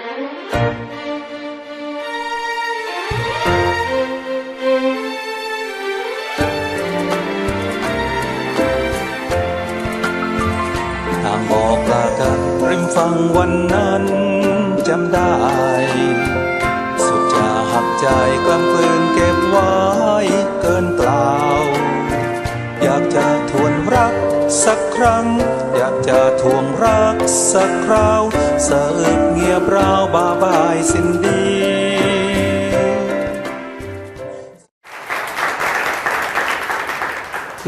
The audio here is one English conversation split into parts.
ทางบอกลากันริมฝั่งวันนั้นจำได้สุดจะหักใจกล้ำกลืนเก็บไว้เกินกล่าวอยากจะทวนรักสักครั้งอยากจะทวงรักสักคราวสะอึกเงียบราวบาบายสิ้นดี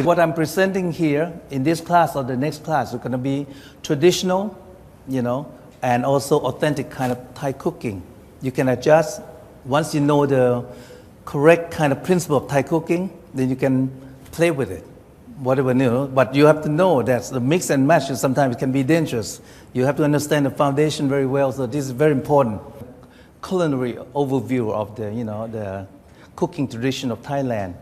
What I'm presenting here in this class or the next class is going to be traditional, and also authentic kind of Thai cooking. You can adjust once you know the correct kind of principle of Thai cooking, then you can play with it, whatever new. But you have to know that the mix and match sometimes can be dangerous. You have to understand the foundation very well. So this is very important. Culinary overview of the cooking tradition of Thailand.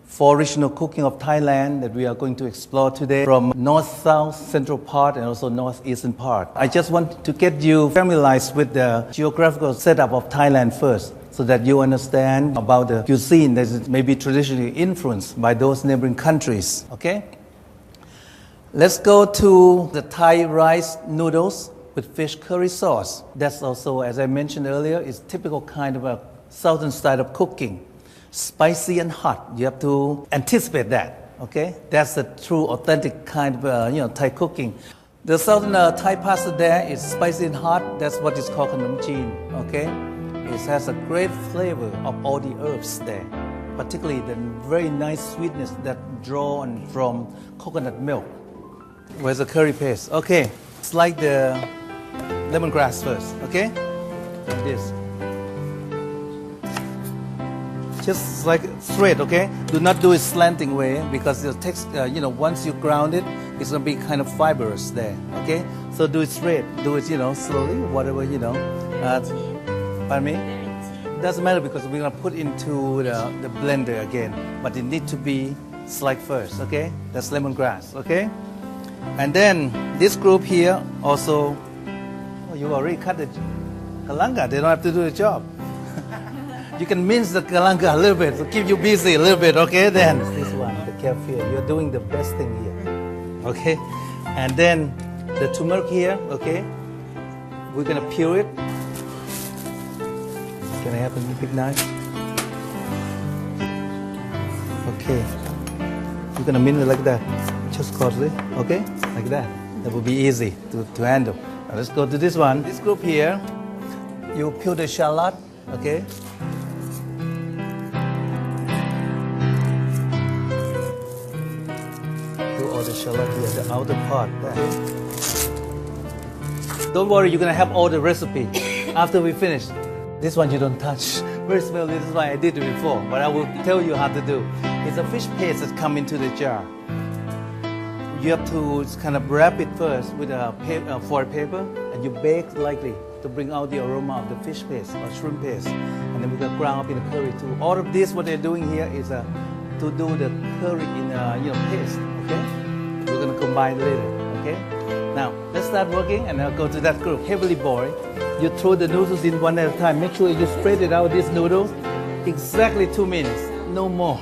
4 regional cooking of Thailand that we are going to explore today from north, south, central part and also northeastern part. I just want to get you familiarized with the geographical setup of Thailand first so that you understand about the cuisine that is maybe traditionally influenced by those neighboring countries. Okay? Let's go to the Thai rice noodles with fish curry sauce. That's also, as I mentioned earlier, is typical kind of a southern style of cooking. Spicy and hot. You have to anticipate that. Okay, that's the true, authentic kind of Thai cooking. The southern Thai pasta there is spicy and hot. That's what is called kham jeen. Okay, it has a great flavor of all the herbs there, particularly the very nice sweetness that drawn from coconut milk. Where's the curry paste? Okay, it's like the lemongrass first. Okay, like this. Just like straight, okay? Do not do it slanting way because the text, once you ground it, it's gonna be kind of fibrous there, okay? So do it straight, do it, slowly, whatever, Pardon me? Doesn't matter because we're gonna put into the blender again, but it needs to be sliced first, okay? That's lemongrass, okay? And then this group here also, you already cut the kalanga, they don't have to do the job. You can mince the kalanga a little bit to keep you busy a little bit, okay? Then this one, the kefir, you're doing the best thing here, okay? And then the turmeric here, okay? We're gonna peel it. Can I have a big knife? Okay. You're gonna mince it like that, just coarsely, okay? Like that. That will be easy to handle. Now let's go to this one. This group here, you peel the shallot, okay? Shallot here, the outer part. Don't worry, you're gonna have all the recipe after we finish. This one you don't touch. Very smelly. This is why I did it before, but I will tell you how to do. It's a fish paste that comes into the jar. You have to kind of wrap it first with a foil paper, and you bake lightly to bring out the aroma of the fish paste or shrimp paste, and then we're gonna ground up in the curry too. All of this, what they're doing here is to do the curry in paste. Okay. We're going to combine later, okay? Now, let's start working and I'll go to that group. Heavily boiled. You throw the noodles in one at a time. Make sure you spread it out, this noodle, exactly 2 minutes, no more.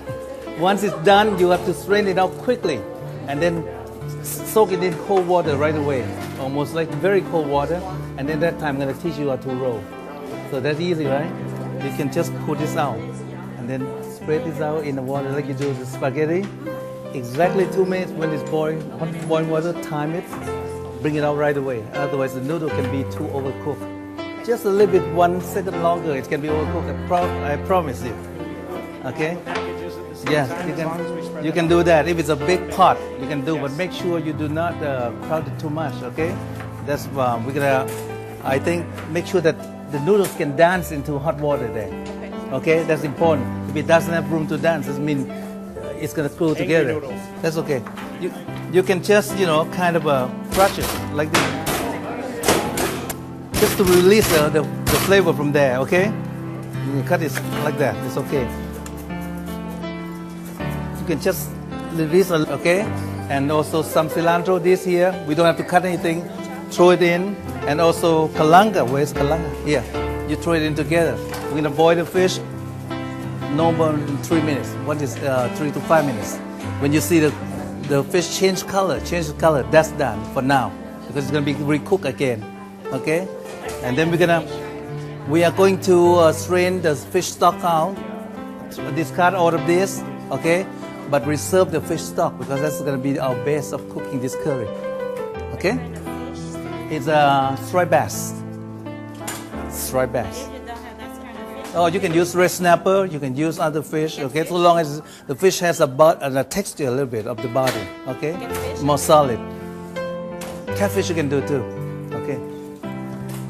Once it's done, you have to strain it out quickly and then soak it in cold water right away, almost like very cold water. And then that time, I'm going to teach you how to roll. So that's easy, right? You can just pull this out and then spread this out in the water like you do with the spaghetti. Exactly 2 minutes when it's boiling, hot boiling water, time it, bring it out right away. Otherwise, the noodle can be too overcooked. Just a little bit, 1 second longer, it can be overcooked. I promise you. Okay? Yeah, you can do that. If it's a big pot, you can do, but make sure you do not crowd it too much. Okay? That's we're gonna. I think make sure that the noodles can dance into hot water there. Okay? That's important. If it doesn't have room to dance, it means it's going to glue together. That's okay. You can just, kind of crush it like this. Just to release the flavor from there, okay? You cut it like that. It's okay. You can just release, okay? And also some cilantro, this here. We don't have to cut anything. throw it in, and also kalanga. Where's kalanga? Here. You throw it in together. We're gonna boil the fish no more than 3 minutes. What is 3 to 5 minutes? When you see the fish change color, that's done for now because it's gonna be recooked again. Okay, and then we are going to strain the fish stock out, discard all of this. Okay, but reserve the fish stock because that's gonna be our base of cooking this curry. Okay, it's a striped bass. Striped bass. Oh, you can use red snapper, you can use other fish, okay, so long as the fish has a texture a little bit of the body, okay, more solid. Catfish you can do too, okay.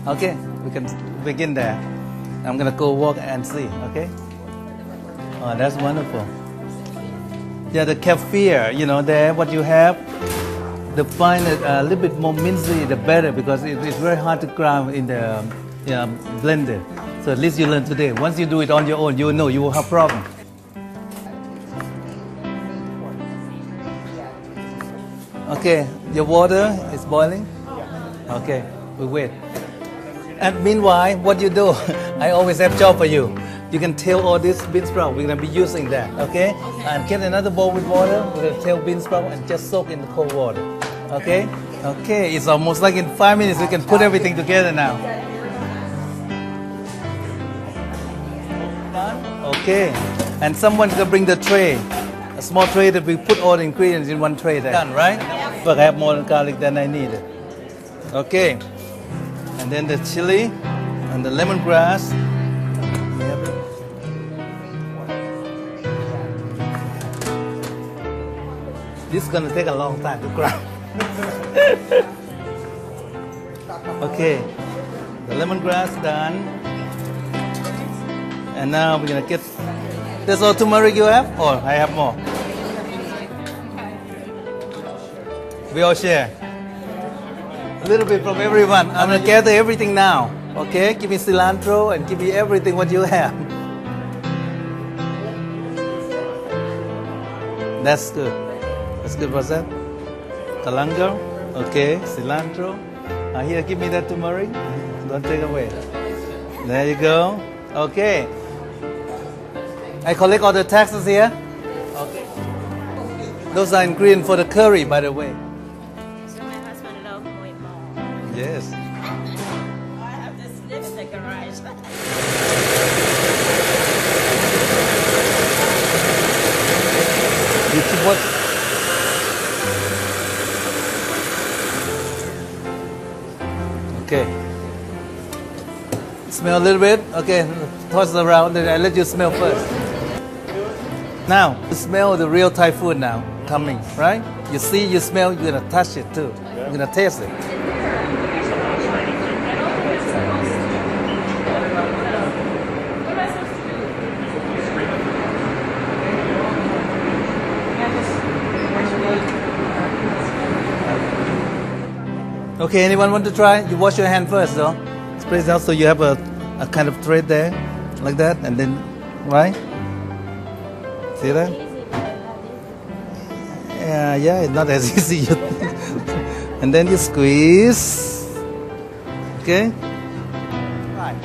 Okay, we can begin there. I'm gonna go walk and see, okay. Oh, that's wonderful. Yeah, the kefir, you know, there, what you have, the find it a little bit more mincy, the better, because it's very hard to grind in the blender. So at least you learn today. Once you do it on your own, you will know you will have problem. Okay, your water is boiling? Okay, we wait. And meanwhile, what you do, I always have job for you. You can tail all this bean sprout. We're gonna be using that, okay? And get another bowl with water. We're gonna tail bean sprout and just soak in the cold water, okay? Okay, it's almost like in 5 minutes we can put everything together now. Okay, and someone's gonna bring the tray, a small tray that we put all the ingredients in one tray there. Done, right? But I have more garlic than I need. Okay, and then the chili and the lemongrass. This is gonna take a long time to grind. Okay, the lemongrass done. And now we're gonna get, that's all turmeric you have? Or I have more? We all share. A little bit from everyone. I'm gonna gather everything now. Okay, give me cilantro and give me everything what you have. That's good. That's good, what's that? Kalanga, okay, cilantro. Here, give me that turmeric. Don't take away. There you go. Okay. I collect all the taxes here. Okay. Those are ingredients for the curry, by the way. So my husband loves more. Yes. I have this live in the garage. You keep what? Okay. Smell a little bit. Okay, toss it around. Then I let you smell first. Now, you smell the real Thai food now coming, right? You see, you smell, you're gonna touch it too. You're gonna taste it. Okay, anyone want to try? You wash your hand first though. Spread it out so you have a kind of thread there, like that, and then, right? See that? Yeah, it's not as easy. And then you squeeze. Okay? Right.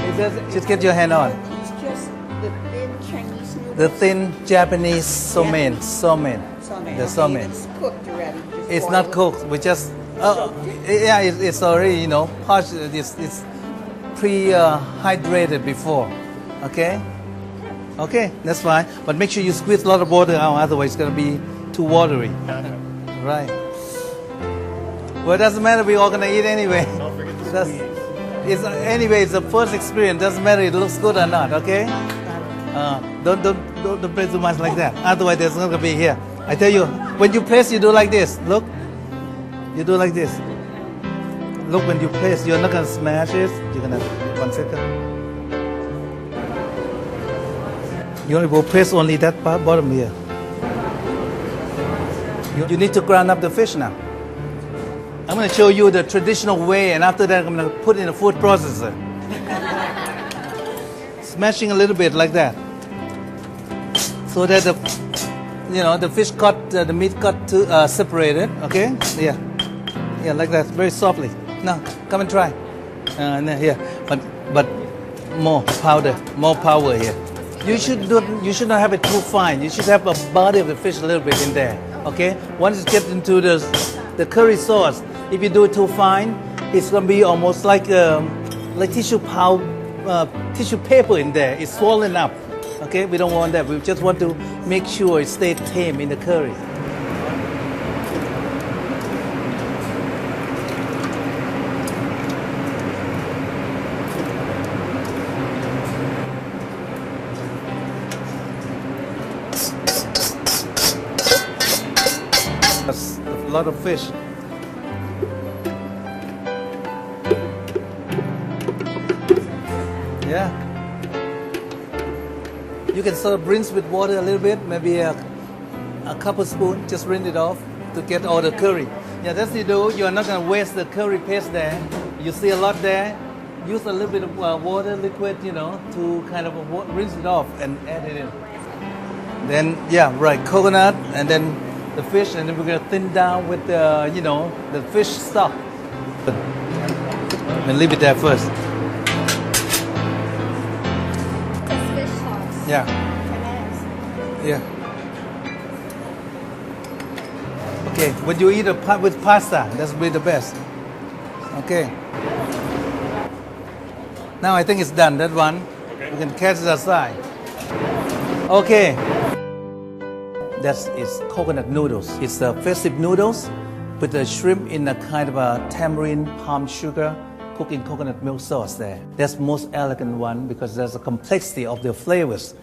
Just get your hand on. It's just the thin Chinese noodles. The thin Japanese somen. The somen. It's cooked already. Just It's boil not it. cooked. We just, yeah, it's already, you know, it's pre-hydrated before. Okay? Okay, that's fine. But make sure you squeeze a lot of water out, otherwise it's going to be too watery. Right. Well, it doesn't matter. We're all going to eat anyway. Don't forget to squeeze. Anyway, it's the first experience. Doesn't matter if it looks good or not, okay? Don't play too much like that. Otherwise, there's not going to be here. I tell you, when you place, you do like this. Look. You do like this. Look, when you place, you're not going to smash it. You're going to, 1 second. You will press only that part, bottom here. You need to grind up the fish now. I'm going to show you the traditional way, and after that, I'm going to put in a food processor. Smashing a little bit like that, so that the fish cut, the meat cut separated. Okay, yeah, like that, very softly. No, come and try. No, here, but more powder, more power here. You should not have it too fine. You should have a body of the fish a little bit in there. Okay. Once it gets into the curry sauce, if you do it too fine, it's gonna be almost like tissue paper in there. It's swollen up. Okay. We don't want that. We just want to make sure it stays tame in the curry. That's a lot of fish. Yeah. You can sort of rinse with water a little bit, maybe a couple spoons, just rinse it off to get all the curry. Yeah, that's what you do. You are not going to waste the curry paste there. You see a lot there. Use a little bit of water, liquid, to kind of rinse it off and add it in. Then, yeah, right, coconut, and then the fish, and then we're going to thin down with the fish stock. But we'll leave it there first. It's fish sauce. Yeah. It is. Yeah. Okay, when you eat with pasta, that's really the best. Okay. Now I think it's done, that one. Okay. We can cast it aside. Okay. That is coconut noodles. It's festive noodles with the shrimp in a kind of a tamarind palm sugar cooked in coconut milk sauce there. That's the most elegant one because there's a complexity of the flavors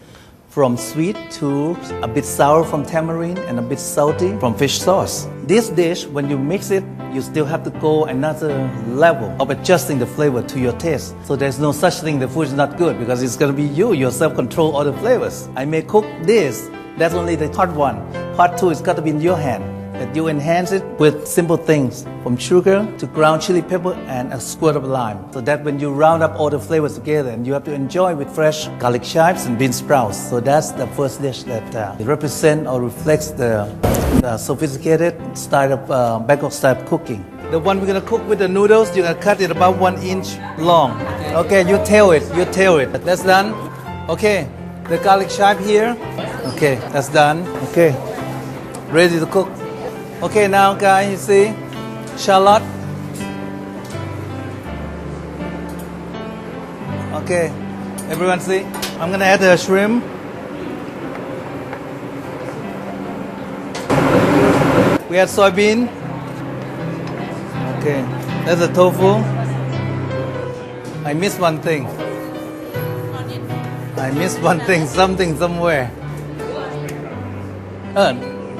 from sweet to a bit sour from tamarind and a bit salty from fish sauce. This dish, when you mix it, you still have to go another level of adjusting the flavor to your taste. So there's no such thing the food is not good because it's going to be you yourself control all the flavors. I may cook this. That's only the part one. Part two is got to be in your hand. That you enhance it with simple things from sugar to ground chili pepper and a squirt of lime. So that when you round up all the flavors together and you have to enjoy with fresh garlic chives and bean sprouts. So that's the first dish that represents or reflects the sophisticated style of Bangkok style cooking. The one we're gonna cook with the noodles, you're gonna cut it about 1 inch long. Okay, you tail it. That's done. Okay, the garlic chive here. Okay, that's done. Okay, ready to cook. Okay, now guys, you see, shallot. Okay, everyone see? I'm gonna add the shrimp. We add soybean. Okay, that's the tofu. I missed one thing. Something somewhere.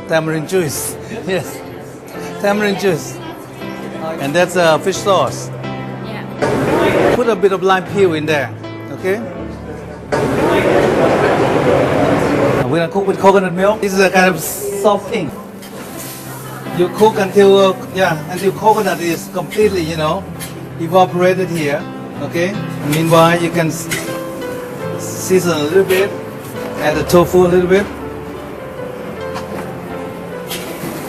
Tamarind juice. Yes, tamarind juice. And that's fish sauce. Yeah. Put a bit of lime peel in there. Okay. We're gonna cook with coconut milk. This is a kind of soft thing. You cook until coconut is completely, evaporated here. Okay. Meanwhile, you can season a little bit. Add the tofu a little bit.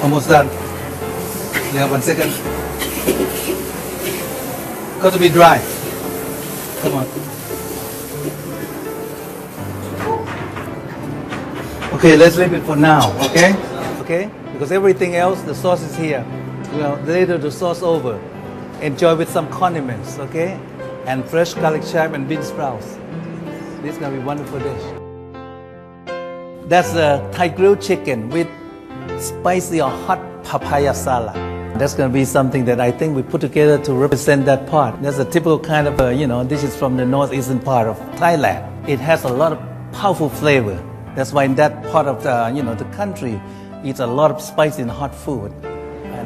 Almost done. Yeah, 1 second. Got to be dry. Come on. Okay, let's leave it for now. Okay? Okay? Because everything else, the sauce is here. Later the sauce over. Enjoy with some condiments. Okay? And fresh garlic chive and bean sprouts. This is gonna be a wonderful dish. That's the Thai grilled chicken with spicy or hot papaya salad. That's going to be something that I think we put together to represent that part. That's a typical kind of, dishes from the northeastern part of Thailand. It has a lot of powerful flavor. That's why in that part of the country, it's a lot of spicy and hot food.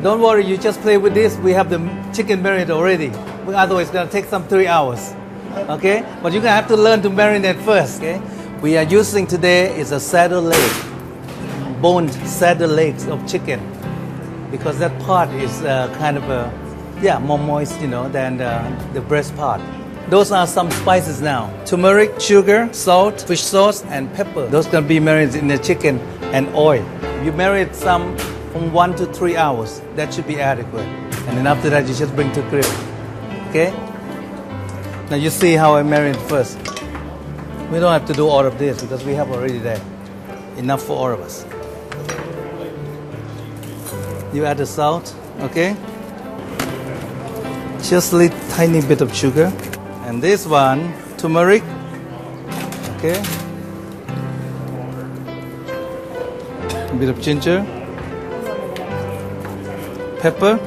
Don't worry, you just play with this. We have the chicken marinade already. Otherwise, it's going to take some 3 hours. Okay? But you're going to have to learn to marinate first. Okay? We are using today is a saddle leg. Boned saddle legs of chicken because that part is kind of more moist, than the breast part. Those are some spices now. Turmeric, sugar, salt, fish sauce, and pepper. Those can be marinated in the chicken and oil. You marinate some from 1 to 3 hours. That should be adequate. And then after that, you just bring to grill. Okay? Now you see how I marinate first. We don't have to do all of this because we have already there. Enough for all of us. You add the salt, okay? Just a little tiny bit of sugar. And this one, turmeric, okay? A bit of ginger, pepper,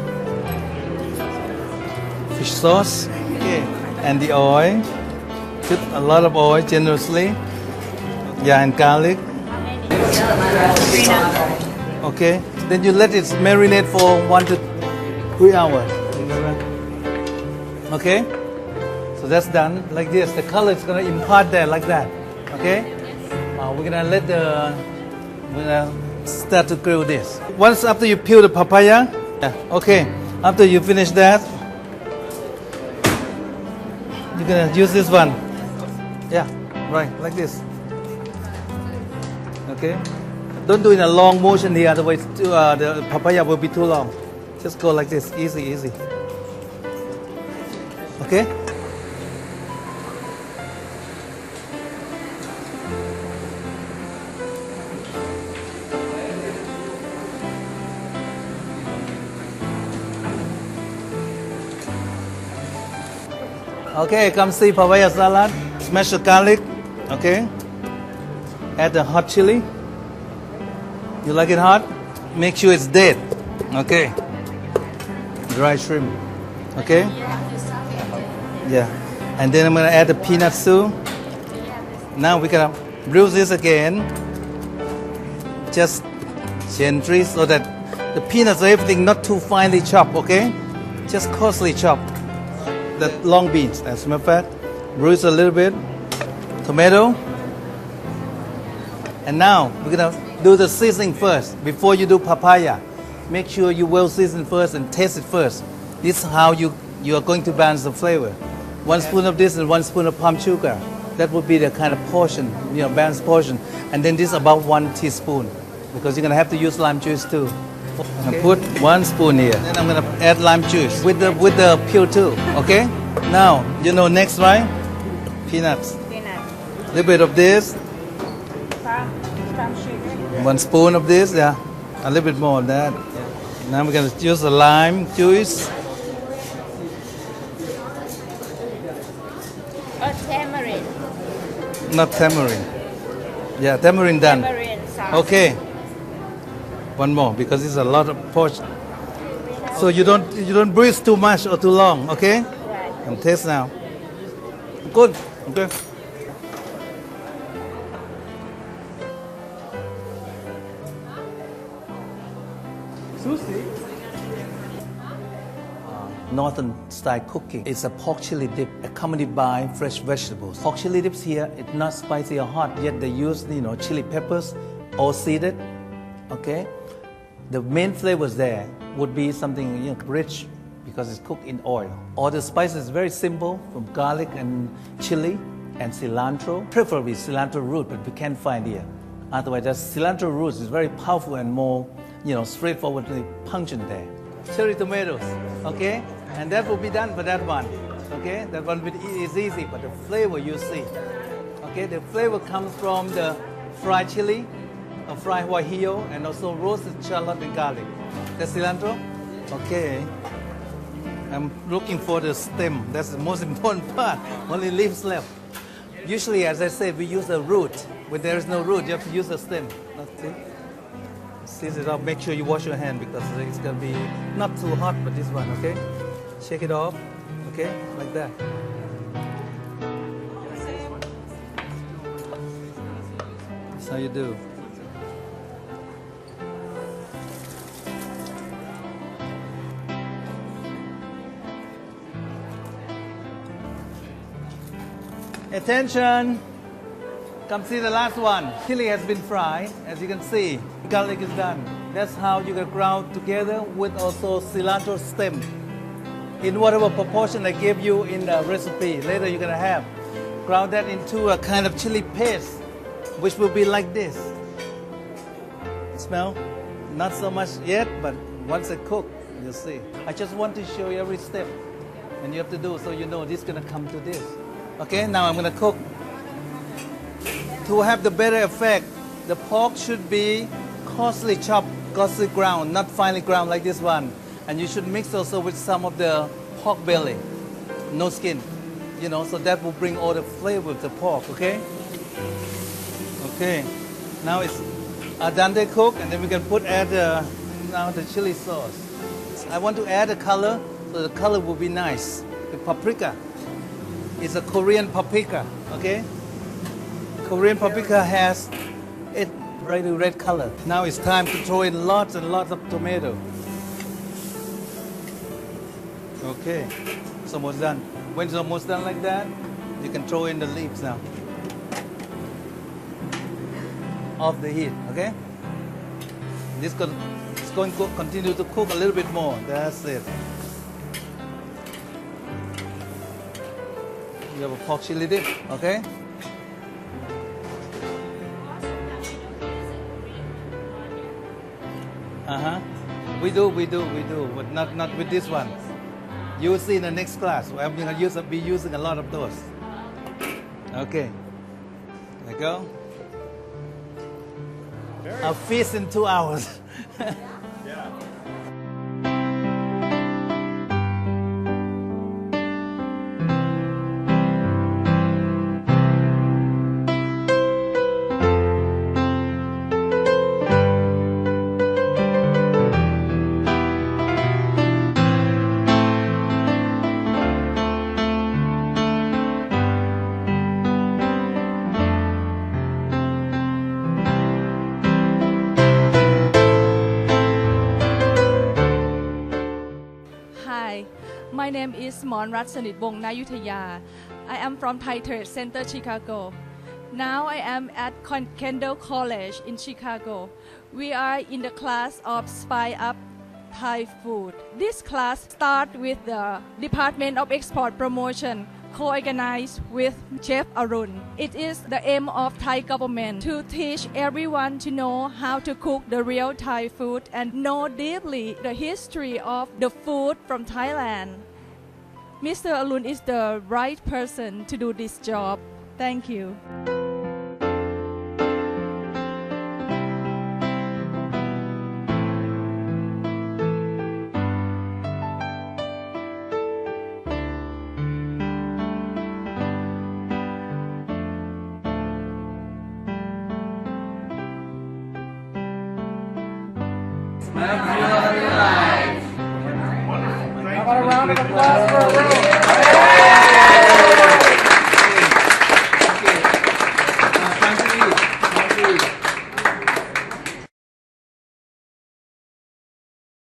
fish sauce, okay, and the oil. Put a lot of oil generously. Yeah, and garlic. Okay, then you let it marinate for 1 to 3 hours. Okay, so that's done like this. The color is gonna impart there like that. Okay, we're gonna start to grill this. Once after you peel the papaya, okay, after you finish that, you're gonna use this one. Yeah, right, like this. Okay, don't do it in a long motion here, otherwise the papaya will be too long. Just go like this, easy, easy. Okay. Okay, come see papaya salad. Smash the garlic. Okay. Add the hot chili. You like it hot? Make sure it's dead. Okay. Dry shrimp. Okay. Yeah. And then I'm gonna add the peanuts too. Now we're gonna bruise this again. Just gently so that the peanuts or everything not too finely chopped. Okay. Just coarsely chopped. The long beans, as a matter of fact, bruise a little bit, tomato, and now we're gonna do the seasoning first before you do papaya. Make sure you well season first and taste it first. This is how you are going to balance the flavor. 1 spoon of this and 1 spoon of palm sugar. That would be the kind of portion, balanced portion. And then this about 1 teaspoon because you're gonna have to use lime juice too. I'm gonna put 1 spoon here. Then I'm gonna add lime juice with the peel too. Okay? Now, next, right? Peanuts. A little bit of this. Palm sugar. 1 spoon of this, yeah. A little bit more of that. Now we're gonna use the lime juice. Or tamarind. Not tamarind. Yeah, tamarind done. Tamarind sauce. Okay. 1 more because it's a lot of portion. So you don't bruise too much or too long, okay? Right. And taste now. Good. Okay. Sushi. Northern style cooking. It's a pork chili dip accompanied by fresh vegetables. Pork chili dips here, it's not spicy or hot, yet they use chili peppers, all seeded. Okay. The main flavors there would be something rich because it's cooked in oil. All the spices very simple, from garlic and chili and cilantro, preferably cilantro root, but we can't find here. Otherwise, the cilantro root is very powerful and more, straightforwardly pungent there. Cherry tomatoes, okay, and that will be done for that one. Okay, that one is easy, but the flavor you see. Okay, the flavor comes from the fried chili, fried guajillo, and also roasted shallot and garlic. The cilantro? Okay. I'm looking for the stem. That's the most important part. Only leaves left. Usually, as I said, we use the root. When there is no root, you have to use the stem. Seize it up. Make sure you wash your hand because it's going to be not too hot, but this one, okay? Shake it off, okay? Like that. That's how you do. Attention! Come see the last one. Chili has been fried, as you can see. Garlic is done. That's how you can ground together with also cilantro stem. In whatever proportion I gave you in the recipe, later you're gonna have. Ground that into a kind of chili paste, which will be like this. Smell? Not so much yet, but once it cooked, you'll see. I just want to show you every step. And you have to do so you know this is gonna come to this. Okay, now I'm gonna cook. To have the better effect, the pork should be coarsely chopped, coarsely ground, not finely ground like this one. And you should mix also with some of the pork belly, no skin, you know, so that will bring all the flavor of the pork, okay? Okay, now it's al dente cooked, and then we can add now the chili sauce. I want to add a color, so the color will be nice. The paprika is a Korean paprika, okay? Korean paprika has a bright red color. Now it's time to throw in lots and lots of tomato. Okay, it's almost done. When it's almost done like that, you can throw in the leaves now. Off the heat, okay? It's going to continue to cook a little bit more. That's it. You have a pork chili dip, okay? We do, but not with this one. You will see in the next class. I'm going to be using a lot of those. Okay. There you go. I'll feast in 2 hours. Hi, my name is Monrat Sanitbong Nayutaya. I am from Thai Trade Center, Chicago. Now I am at Kendall College in Chicago. We are in the class of Spy Up Thai Food. This class starts with the Department of Export Promotion, co-organized with Chef Arun. It is the aim of Thai government to teach everyone to know how to cook the real Thai food and know deeply the history of the food from Thailand. Mr. Arun is the right person to do this job. Thank you. How about a round of applause for Will?